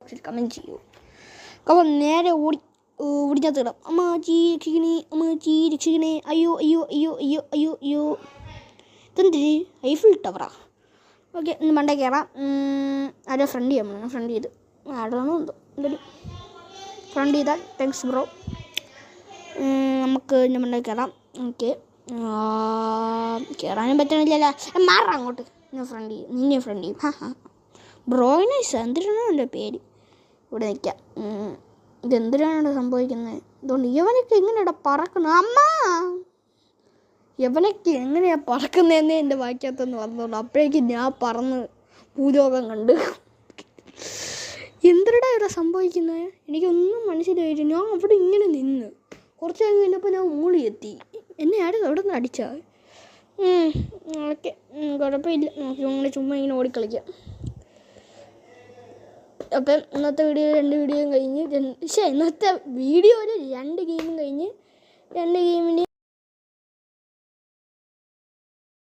ബോക്സിൽ കമൻറ്റ് ചെയ്യൂ. അപ്പോൾ നേരെ ഓടിക്കത്തിടാം. അമ്മാച്ചി രക്ഷിക്കണേ, അയ്യോ അയ്യോ അയ്യോ അയ്യോ അയ്യോ അയ്യോ. ഇതെന്തിരി ഐഫിൽ ടവറാ? ഓക്കെ, ഇന്ന് മണ്ടേ കയറാം. ആരോ ഫ്രണ്ട് ചെയ്യാൻ ഫ്രണ്ട് ചെയ്ത് ആരാണോ എന്തോ എന്തായാലും ഫ്രണ്ട് ചെയ്താൽ താങ്ക്സ് ബ്രോ. നമുക്ക് ഇന്ന് മണ്ടേ കയറാം. ഓക്കെ, കയറാനും പറ്റണില്ലല്ലോ. മാറാം അങ്ങോട്ട്. നിന്നെ ഫ്രണ്ട് ചെയ്യും. ബ്രോയിനൈസ് എന്തിനാണോ എൻ്റെ പേര്. ഇവിടെ നിൽക്കാം. ഇതെന്തിനാണ് സംഭവിക്കുന്നത്? ഇതുകൊണ്ട് ഇവനൊക്കെ എങ്ങനെയാ പറക്കുന്നത്? അമ്മ, ഇവനൊക്കെ എങ്ങനെയാണ് പറക്കുന്നതെന്നേ എൻ്റെ വായിക്കാത്തൊന്ന് പറഞ്ഞോളൂ. അപ്പോഴേക്കും ഞാൻ പറന്ന് ഭൂലോകം കണ്ട്. എന്തിനാ ഇവിടെ സംഭവിക്കുന്നത്? എനിക്കൊന്നും മനസ്സിലായില്ല. ഞാൻ അവിടെ ഇങ്ങനെ നിന്ന് കുറച്ച് കഴിഞ്ഞ് കഴിഞ്ഞപ്പോൾ ഞാൻ മൂളി എത്തി. എന്നെ ആരും അവിടെ നിന്ന് അടിച്ചാൽ. ഓക്കെ, കുഴപ്പമില്ല. നമുക്ക് ചുമ്മാ ഇങ്ങനെ ഓടിക്കളിക്കാം. അപ്പം ഇന്നത്തെ വീഡിയോയും കഴിഞ്ഞ് ഇന്നത്തെ വീഡിയോയിൽ 2 ഗെയിമും കഴിഞ്ഞ് 2 ഗെയിമിന്